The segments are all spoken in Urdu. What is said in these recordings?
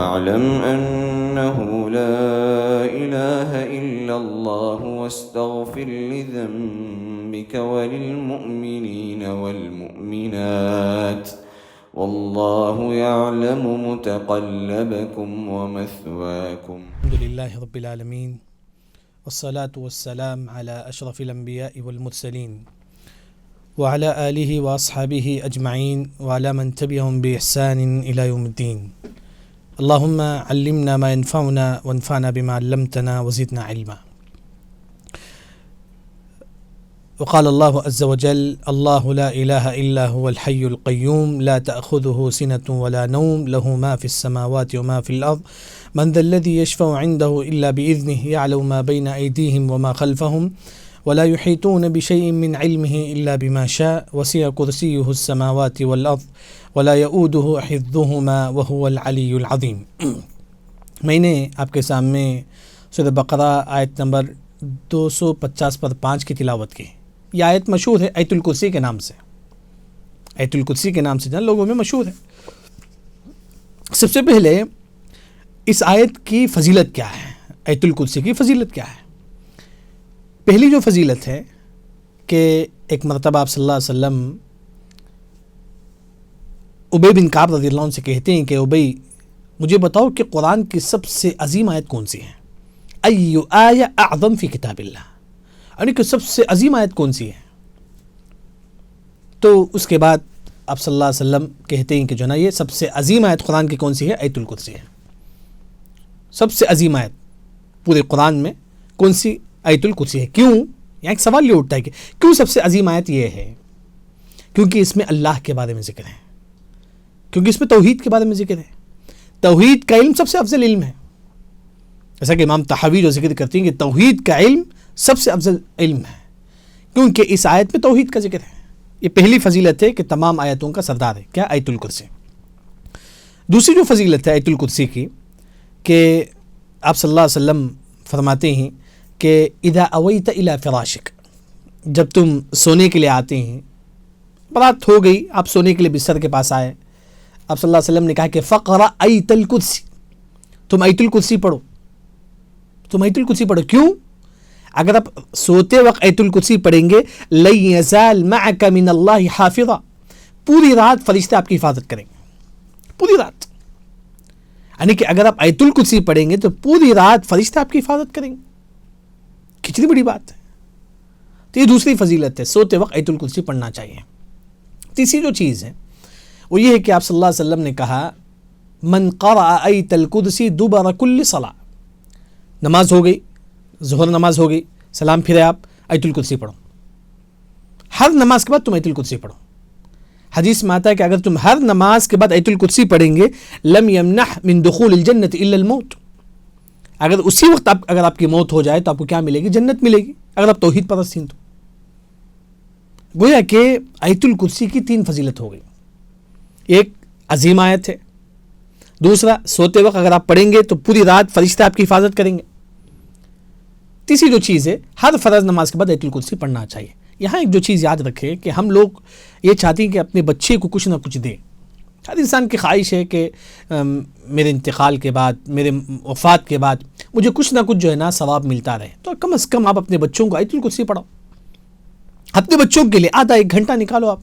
فاعلم أنه لا إله إلا الله واستغفر لذنبك وللمؤمنين والمؤمنات والله يعلم متقلبكم ومثواكم. الحمد لله رب العالمين والصلاة والسلام على أشرف الأنبياء والمرسلين وعلى آله وأصحابه أجمعين وعلى من تبعهم بإحسان إلى يوم الدين. اللهم علمنا ما ينفعنا وانفعنا بما علمتنا وزدنا علما. وقال الله عز وجل: الله لا إله إلا هو الحي القيوم لا تأخذه سنة ولا نوم له ما في السماوات وما في الأرض من ذا الذي يشفع عنده إلا بإذنه يعلم ما بين أيديهم وما خلفهم ولا يحيطون بشيء من علمه إلا بما شاء وسع كرسيه السماوات والأرض ولا يؤوده حفظهما وهو العلي العظيم. میں نے آپ کے سامنے سورہ بقرہ آیت نمبر 250 پر 5 کی تلاوت کی. یہ آیت مشہور ہے آیت الکرسی کے نام سے. آیت الکرسی کے نام سے جان لوگوں میں مشہور ہے. سب سے پہلے اس آیت کی فضیلت کیا ہے؟ آیت الکرسی کی فضیلت کیا ہے؟ پہلی جو فضیلت ہے کہ ایک مرتبہ آپ صلی اللہ علیہ وسلم ابی بن کعب رضی اللہ عنہ سے کہتے ہیں کہ ابی مجھے بتاؤ کہ قرآن کی سب سے عظیم آیت کون سی ہے؟ ای آیہ اعظم فی کتاب اللہ، یعنی کہ سب سے عظیم آیت کون سی ہے؟ تو اس کے بعد آپ صلی اللہ علیہ وسلم کہتے ہیں کہ جو نا یہ سب سے عظیم آیت قرآن کی کون سی ہے؟ آیت الکرسی ہے. سب سے عظیم آیت پورے قرآن میں کون سی؟ آیت الکرسی ہے. کیوں؟ یہاں ایک سوال یہ اٹھتا ہے کہ کیوں سب سے عظیم آیت یہ ہے؟ کیونکہ اس میں اللہ کے بارے میں ذکر ہے، کیونکہ اس میں توحید کے بارے میں ذکر ہے. توحید کا علم سب سے افضل علم ہے. جیسا کہ امام طحاوی جو ذکر کرتے ہیں کہ توحید کا علم سب سے افضل علم ہے، کیونکہ اس آیت میں توحید کا ذکر ہے. یہ پہلی فضیلت ہے کہ تمام آیتوں کا سردار ہے. کیا؟ آیت الکرسی. دوسری جو فضیلت ہے آیت الکرسی کی کہ آپ صلی اللہ علیہ وسلم فرماتے ہیں کہ اذا اویت الی فراشک، جب تم سونے کے لیے آتے ہیں، رات ہو گئی، آپ سونے کے لیے بستر کے پاس آئے، آپ صلی اللہ علیہ وسلم نے کہا کہ فقرأ آیت الکرسی، تم آیت الکرسی پڑھو، تم آیت الکرسی پڑھو. کیوں؟ اگر آپ سوتے وقت آیت الکرسی پڑھیں گے لن یزال معک من اللہ حافظا، پوری رات فرشتے آپ کی حفاظت کریں گے، پوری رات. یعنی کہ اگر آپ آیت الکرسی پڑھیں گے تو پوری رات فرشتے آپ کی حفاظت کریں گے. کتنی بڑی بات ہے. تو یہ دوسری فضیلت ہے، سوتے وقت آیت الکرسی پڑھنا چاہیے. تیسری جو چیز ہے وہ یہ ہے کہ آپ صلی اللہ علیہ وسلم نے کہا من قرأ آیت الکرسی دبر کل صلاۃ، نماز ہو گئی، ظہر نماز ہو گئی، سلام پھرے آپ آیت الکرسی پڑھو. ہر نماز کے بعد تم آیت الکرسی پڑھو. حدیث میں آتا ہے کہ اگر تم ہر نماز کے بعد آیت الکرسی پڑھیں گے لم یمنع من دخول الجنۃ الا الموت، اگر اسی وقت اگر آپ کی موت ہو جائے تو آپ کو کیا ملے گی؟ جنت ملے گی، اگر آپ توحید پرست ہیں تو. گویا کہ آیت الکرسی کی 3 فضیلت ہو گئی. ایک عظیم آیت ہے، دوسرا سوتے وقت اگر آپ پڑھیں گے تو پوری رات فرشتے آپ کی حفاظت کریں گے، تیسری جو چیز ہے ہر فرض نماز کے بعد آیت الکرسی پڑھنا چاہیے. یہاں ایک جو چیز یاد رکھے کہ ہم لوگ یہ چاہتے ہیں کہ اپنے بچے کو کچھ نہ کچھ دیں. ہر انسان کی خواہش ہے کہ میرے انتقال کے بعد، میرے وفات کے بعد مجھے کچھ نہ کچھ جو ہے نا ثواب ملتا رہے. تو کم از کم آپ اپنے بچوں کو آیت الکرسی پڑھاؤ. اپنے بچوں کے لیے آدھا 1 گھنٹہ نکالو. آپ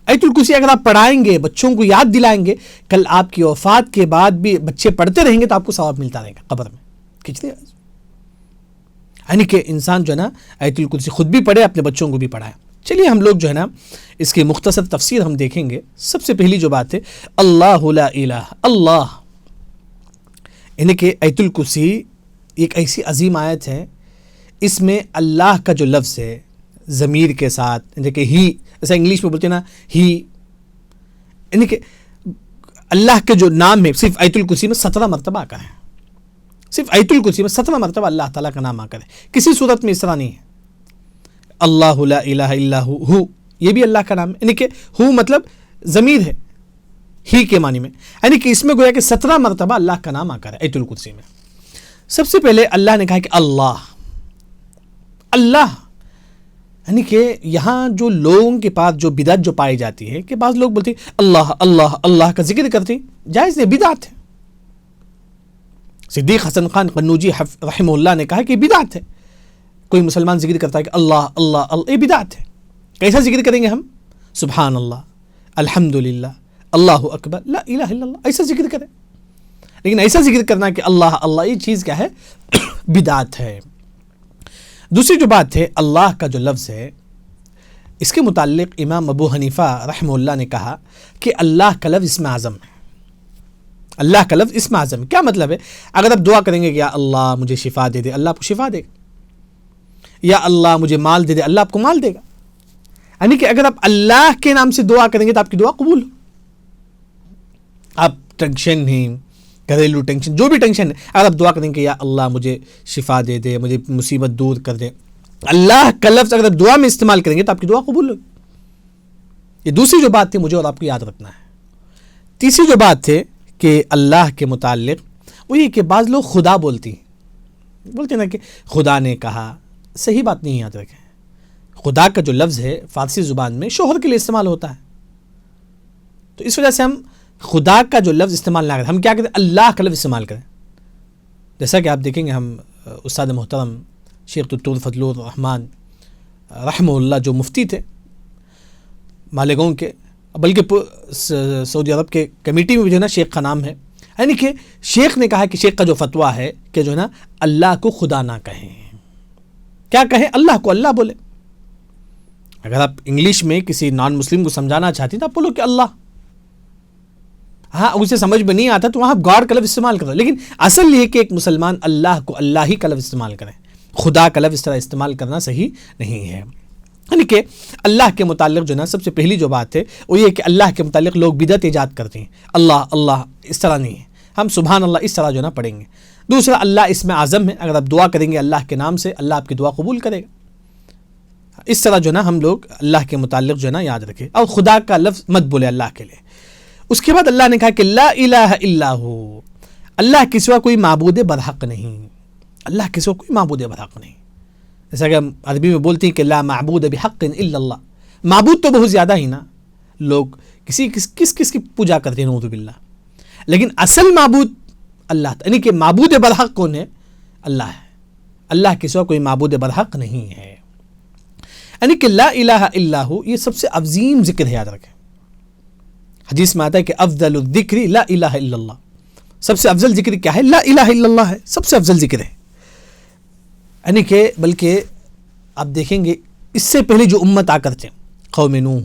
آیت الکرسی اگر آپ پڑھائیں گے، بچوں کو یاد دلائیں گے، کل آپ کی وفات کے بعد بھی بچے پڑھتے رہیں گے تو آپ کو ثواب ملتا رہے گا قبر میں. کتنے یعنی کہ انسان جو ہے نا آیت الکرسی خود بھی پڑھے، اپنے بچوں کو بھی پڑھائے. چلیے ہم لوگ جو ہے نا اس کی مختصر تفسیر ہم دیکھیں گے. سب سے پہلی جو بات ہے اللہ لا الہ، اللہ، یعنی کہ آیت الکرسی ایک ایسی عظیم آیت ہے، اس میں اللہ کا جو لفظ ہے ضمیر کے ساتھ، یعنی کہ ہی، ایسا انگلش میں بولتے ہیں نا ہی، یعنی کہ اللہ کے جو نام ہے صرف آیت الکرسی میں 17 مرتبہ آ کر ہے. صرف آیت الکرسی میں 17 مرتبہ اللہ تعالیٰ کا نام آ کر ہے. کسی صورت میں اس طرح نہیں ہے. اللہ لا الہ الا ہو، یہ بھی اللہ کا نام ہے، یعنی کہ ہو مطلب ضمیر ہے ہی کے معنی میں، یعنی کہ اس میں گویا کہ 17 مرتبہ اللہ کا نام آ کر ہے آیت الکرسی میں. سب سے پہلے اللہ نے کہا کہ اللہ، اللہ، یعنی کہ یہاں جو لوگوں کے پاس جو بدعت جو پائی جاتی ہے کہ بعض لوگ بولتے ہیں اللہ اللہ اللہ کا ذکر کرتے ہیں، جائز نہیں، بدعت ہے. صدیق حسن خان قنوجی رحمہ اللہ نے کہا کہ بدعت ہے. کوئی مسلمان ذکر کرتا ہے کہ اللہ اللہ اللہ، یہ بدعت ہے. کیسا ذکر کریں گے ہم؟ سبحان اللہ، الحمدللہ، اللہ اکبر، لا الہ الا اللہ، ایسا ذکر کریں. لیکن ایسا ذکر کرنا کہ اللہ اللہ، یہ چیز کیا ہے؟ بدعت ہے. دوسری جو بات ہے، اللہ کا جو لفظ ہے، اس کے متعلق امام ابو حنیفہ رحمہ اللہ نے کہا کہ اللہ کا لفظ اسم اعظم ہے. اللہ کا لفظ اسم اعظم. کیا مطلب ہے؟ اگر آپ دعا کریں گے کہ یا اللہ مجھے شفا دے دے، اللہ آپ کو شفا دے گا. یا اللہ مجھے مال دے دے، اللہ آپ کو مال دے گا. یعنی کہ اگر آپ اللہ کے نام سے دعا کریں گے تو آپ کی دعا قبول ہو. آپ ٹینشن ہیں، گھریلو ٹینشن، جو بھی ٹینشن ہے، اگر آپ دعا کریں کہ یا اللہ مجھے شفا دے دے، مجھے مصیبت دور کر دے، اللہ کا لفظ اگر آپ دعا میں استعمال کریں گے تو آپ کی دعا قبول ہوگی. یہ دوسری جو بات تھی مجھے اور آپ کو یاد رکھنا ہے. تیسری جو بات ہے کہ اللہ کے متعلق وہ یہ کہ بعض لوگ خدا بولتے ہیں نا کہ خدا نے کہا. صحیح بات نہیں یاد رکھیں. خدا کا جو لفظ ہے فارسی زبان میں شوہر کے لیے استعمال ہوتا ہے، تو اس وجہ سے ہم خدا کا جو لفظ استعمال نہ کریں. ہم کیا کریں؟ اللہ کا لفظ استعمال کریں. جیسا کہ آپ دیکھیں گے، ہم استاد محترم شیخ دکتور فضل الرحمان رحمہ اللہ جو مفتی تھے مالیگاؤں کے، بلکہ سعودی عرب کے کمیٹی میں بھی جو ہے نا شیخ کا نام ہے. یعنی کہ شیخ نے کہا کہ شیخ کا جو فتویٰ ہے کہ جو ہے نا اللہ کو خدا نہ کہیں. کیا کہیں؟ اللہ کو اللہ بولے. اگر آپ انگلش میں کسی نان مسلم کو سمجھانا چاہتے ہیں تو آپ بولو کہ اللہ. ہاں اسے سمجھ میں نہیں آتا تو وہاں گاڈ کا لفظ استعمال کرو، لیکن اصل یہ کہ ایک مسلمان اللہ کو اللہ ہی کا لفظ استعمال کرے. خدا کا لفظ اس طرح استعمال کرنا صحیح نہیں ہے. یعنی کہ اللہ کے متعلق جو ہے نا سب سے پہلی جو بات ہے وہ یہ کہ اللہ کے متعلق لوگ بدعت ایجاد کرتے ہیں. اللہ اللہ اس طرح نہیں ہے. ہم سبحان اللہ اس طرح جو ہے نا پڑھیں گے. دوسرا، اللہ اسم اعظم ہے. اگر آپ دعا کریں گے اللہ کے نام سے، اللہ آپ کی دعا قبول کرے گا. اس طرح جو ہے نا ہم لوگ اللہ کے متعلق جو ہے نا یاد رکھیں. اور خدا کا لفظ مت بولے اللہ کے لیے. اس کے بعد اللہ نے کہا کہ لا الہ الا ہو، اللہ کے سوا کوئی معبود برحق نہیں. اللہ کے سوا کوئی معبود برحق نہیں. جیسا کہ ہم عربی میں بولتے ہیں کہ لا معبود بحق الا اللہ. معبود تو بہت زیادہ ہی نا، لوگ کس کی پوجا کرتے ہیں، نعوذ باللہ. لیکن اصل معبود اللہ، یعنی کہ معبود برحق کون ہے؟ اللہ ہے. اللہ کے سوا کوئی معبود برحق نہیں ہے. یعنی کہ لا الہ الا ہو یہ سب سے عظیم ذکر ہے. یاد رکھیں، حدیث میں آتا ہے کہ افضل الذکر لا الہ الا اللہ. سب سے افضل ذکر کیا ہے؟ لا الہ الا اللہ ہے. سب سے افضل ذکر ہے. یعنی کہ بلکہ آپ دیکھیں گے اس سے پہلے جو امت آ کر تھے، قوم نوح،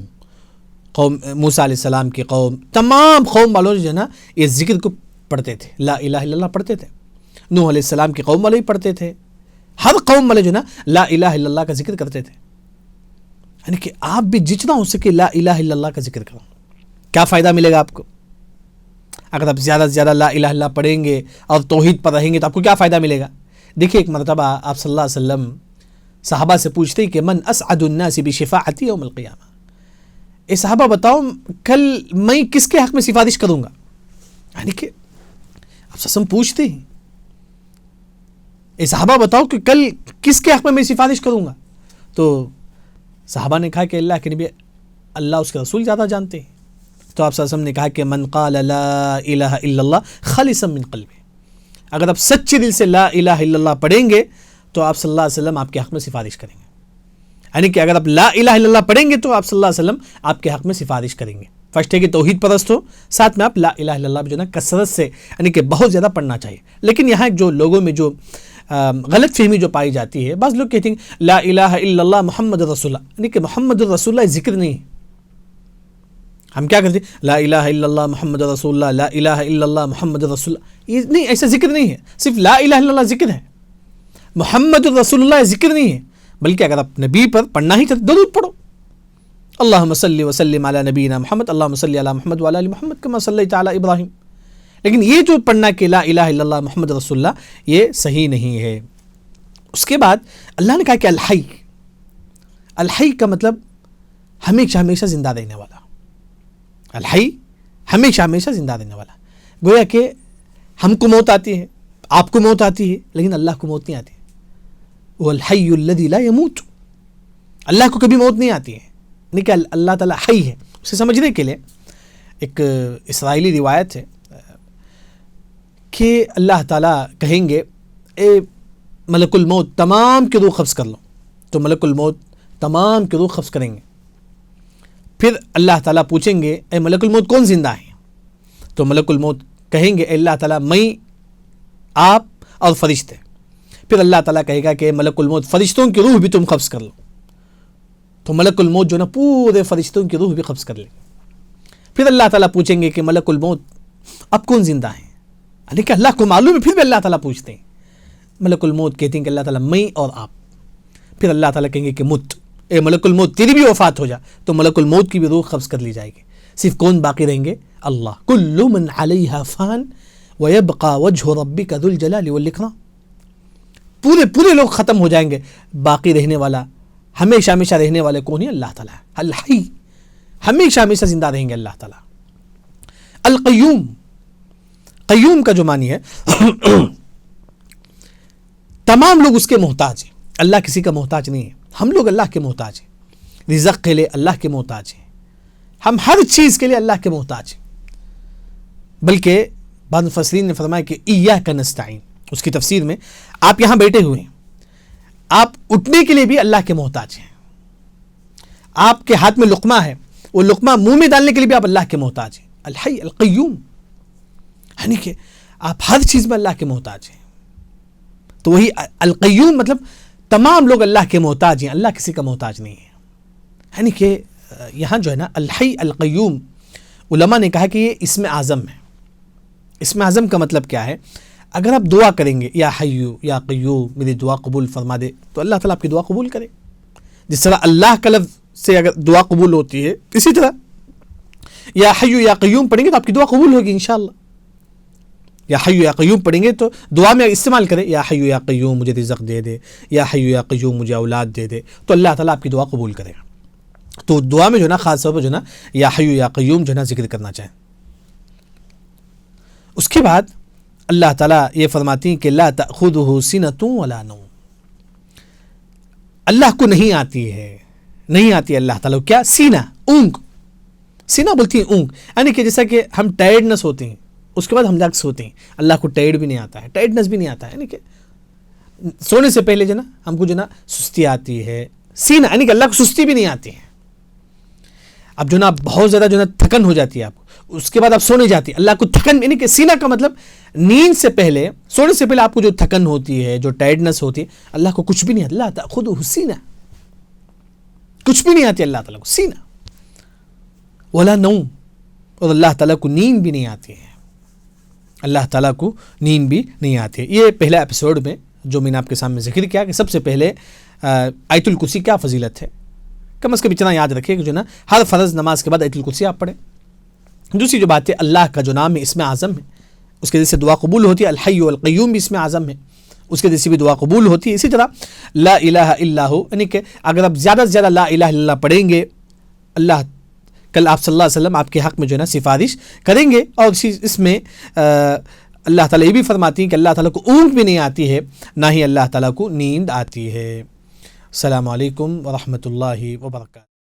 قوم موسیٰ علیہ السلام کی قوم، تمام قوم والوں جو ہے نا یہ ذکر کو پڑھتے تھے، لا الہ الا اللہ پڑھتے تھے. نوح علیہ السلام کی قوم والے ہی پڑھتے تھے. ہر قوم والے جو ہے نا لا الہ الا اللہ کا ذکر کرتے تھے. یعنی کہ آپ بھی جتنا ہو سکے لا الہ الا اللہ کا ذکر کرو. کیا فائدہ ملے گا آپ کو؟ اگر آپ زیادہ سے زیادہ لا الہ الا اللہ پڑھیں گے اور توحید پر رہیں گے تو آپ کو کیا فائدہ ملے گا؟ دیکھیے ایک مرتبہ آپ صلی اللہ علیہ وسلم صحابہ سے پوچھتے کہ من اسعد الناس بشفاعتی یوم القیامہ. اے صحابہ بتاؤ کل میں کس کے حق میں سفارش کروں گا؟ یعنی کہ آپ سسم پوچھتے ہیں اے صحابہ بتاؤ کہ کل کس کے حق میں سفارش کروں گا؟ تو صحابہ نے کہا کہ اللہ کے نبی، اللہ اس کے رسول زیادہ جانتے ہیں. تو آپ صلی اللہ علیہ وسلم نے کہا کہ من قال لا الہ الا اللہ خالصا من قلبہ. اگر آپ سچے دل سے لا الہ الا اللہ پڑھیں گے تو آپ صلی اللہ علیہ وسلم آپ کے حق میں سفارش کریں گے. یعنی کہ اگر آپ لا الہ الا اللہ پڑھیں گے تو آپ صلی اللہ علیہ وسلم آپ کے حق میں سفارش کریں گے. فرسٹ ہے کہ توحید پرست ہو، ساتھ میں آپ لا الہ الا اللہ بھی جو ہے نا کثرت سے یعنی کہ بہت زیادہ پڑھنا چاہیے. لیکن یہاں جو لوگوں میں جو غلط فہمی جو پائی جاتی ہے، بعض لوگ کہتے ہیں لا الہ الا اللہ محمد رسول اللہ، یعنی کہ محمد رسول اللہ ذکر نہیں ہے. ہم کیا کرتے ہیں؟ لا الہ الا اللہ محمد رسول اللہ، لا الہ الا اللہ محمد رسول اللہ. یہ نہیں، ایسا ذکر نہیں ہے. صرف لا الہ الا اللہ ذکر ہے، محمد رسول اللہ ذکر نہیں ہے. بلکہ اگر آپ نبی پر پڑھنا ہی چاہتے درود پڑھو. اللہم صلی وسلم علی نبینا محمد، اللہم صلی علی محمد وعلی آل محمد کما صلیت علی ابراہیم. لیکن یہ جو پڑھنا کہ لا الہ الا اللہ محمد رسول اللہ، یہ صحیح نہیں ہے. اس کے بعد اللہ نے کہا کہ الحی. الحی کا مطلب ہمیشہ ہمیشہ زندہ رہنے والا. الحی ہمیشہ ہمیشہ زندہ رہنے والا. گویا کہ ہم کو موت آتی ہے، آپ کو موت آتی ہے، لیکن اللہ کو موت نہیں آتی. وہ الحی الذی لا یموت، اللہ کو کبھی موت نہیں آتی ہے. یعنی کہ اللہ تعالیٰ حی ہے. اسے سمجھنے کے لیے ایک اسرائیلی روایت ہے کہ اللہ تعالیٰ کہیں گے اے ملک الموت تمام کی روح قبض کر لو، تو ملک الموت تمام کی روح قبض کریں گے. پھر اللہ تعالیٰ پوچھیں گے اے ملک الموت کون زندہ ہے؟ تو ملک الموت کہیں گے اے اللہ تعالیٰ میں، آپ اور فرشتے. پھر اللہ تعالیٰ کہے گا کہ ملک الموت فرشتوں کی روح بھی تم قبض کر لو. تو ملک الموت جو نا پورے فرشتوں کی روح بھی قبض کر لے. پھر اللہ تعالیٰ پوچھیں گے کہ ملک الموت اب کون زندہ ہے؟ یعنی کہ اللہ کو معلوم ہے، پھر بھی اللہ تعالیٰ پوچھتے ہیں. ملک الموت کہتے ہیں کہ اللہ تعالیٰ میں اور آپ. پھر اللہ تعالیٰ کہیں گے کہ مت، اے ملک الموت تیری بھی وفات ہو جا. تو ملک الموت کی بھی روح قبض کر لی جائے گی. صرف کون باقی رہیں گے؟ اللہ. کل من علیہا فان ویبقى وجہ ربک ذو الجلال والاکرام. پورے لوگ ختم ہو جائیں گے، باقی رہنے والا ہمیشہ ہمیشہ رہنے والے کون ہے؟ اللہ تعالیٰ. الحی، ہمیشہ ہمیشہ زندہ رہیں گے اللہ تعالیٰ. القیوم، قیوم کا جو معنی ہے تمام لوگ اس کے محتاج ہیں. اللہ کسی کا محتاج نہیں ہے. ہم لوگ اللہ کے محتاج ہیں. رزق کے لیے اللہ کے محتاج ہیں. ہم ہر چیز کے لیے اللہ کے محتاج ہیں. بلکہ بعض مفسرین نے فرمایا کہ ایاک نستعین، اس کی تفسیر میں آپ یہاں بیٹھے ہوئے ہیں، آپ اٹھنے کے لیے بھی اللہ کے محتاج ہیں. آپ کے ہاتھ میں لقمہ ہے، وہ لقمہ منہ میں ڈالنے کے لیے بھی آپ اللہ کے محتاج ہیں. الحی القیوم، یعنی کہ آپ ہر چیز میں اللہ کے محتاج ہیں. تو وہی القیوم مطلب تمام لوگ اللہ کے محتاج ہیں، اللہ کسی کا محتاج نہیں ہے. یعنی کہ یہاں جو ہے نا الحی القیوم، علماء نے کہا کہ یہ اسم اعظم ہے. اسم اعظم کا مطلب کیا ہے؟ اگر آپ دعا کریں گے یا حیو یا قیوم میری دعا قبول فرما دے، تو اللہ تعالیٰ آپ کی دعا قبول کرے. جس طرح اللہ کا لفظ سے اگر دعا قبول ہوتی ہے، اسی طرح یا حیو یا قیوم پڑھیں گے تو آپ کی دعا قبول ہوگی انشاءاللہ. یا حیو یا قیوم پڑھیں گے تو دعا میں استعمال کریں، یا حیو یا قیوم مجھے رزق دے دے، یا حیو یا قیوم مجھے اولاد دے دے، تو اللہ تعالیٰ آپ کی دعا قبول کرے گا. تو دعا میں جو ہے نا خاص طور پر جو ہے نا یا حیو یا قیوم جو ہے نا ذکر کرنا چاہیں. اس کے بعد اللہ تعالیٰ یہ فرماتی ہیں کہ لا تأخذہ سنۃ ولا نوم. اللہ کو نہیں آتی ہے اللہ تعالیٰ کو کیا؟ سینہ، اونگ. سینہ بولتی ہیں اونگ، یعنی کہ جیسا کہ ہم ٹائرڈنس ہوتے ہیں اس کے بعد ہم ریلیکس ہوتے ہیں، اللہ کو ٹائرڈ بھی نہیں آتا ہے، ٹائرڈنس بھی نہیں آتا ہے. یعنی کہ سونے سے پہلے جو نا ہم کو جو نا سستی آتی ہے. سینہ یعنی کہ اللہ کو سستی بھی نہیں آتی ہے. اب جو نا بہت زیادہ جو نا تھکن ہو جاتی ہے آپ کو، اس کے بعد آپ سونے جاتی ہے، اللہ کو تھکن، یعنی کہ سینہ کا مطلب نیند سے پہلے، سونے سے پہلے آپ کو جو تھکن ہوتی ہے، جو ٹائرڈنس ہوتی ہے، اللہ کو کچھ بھی نہیں آتا. لا تأخذہ سینہ، کچھ بھی نہیں آتی اللہ تعالیٰ کو سینہ. ولا نوم، اور اللہ تعالیٰ کو نیند بھی نہیں آتی ہے. اللہ تعالیٰ کو نیند بھی نہیں آتی ہے. یہ پہلا ایپیسوڈ میں جو میں نے آپ کے سامنے ذکر کیا کہ سب سے پہلے آیت الکرسی کیا فضیلت ہے، کم از کم اتنا یاد رکھیں کہ جو نا ہر فرض نماز کے بعد آیت الکرسی آپ پڑھیں. دوسری جو بات ہے، اللہ کا جو نام ہے اسم اعظم ہے، اس کے ذریعے سے دعا قبول ہوتی ہے. الحی والقیوم بھی اسم اعظم ہے، اس کے ذریعے سے بھی دعا قبول ہوتی ہے. اسی طرح لا الہ الا ہو، یعنی کہ اگر آپ زیادہ سے زیادہ لا الہ الا اللہ پڑھیں گے، اللہ کل آپ صلی اللہ علیہ وسلم آپ کے حق میں جو ہے نا سفارش کریں گے. اور اس میں اللہ تعالیٰ یہ بھی فرماتی ہیں کہ اللہ تعالیٰ کو اونگ بھی نہیں آتی ہے، نہ ہی اللہ تعالیٰ کو نیند آتی ہے. السلام علیکم ورحمۃ اللہ وبرکاتہ.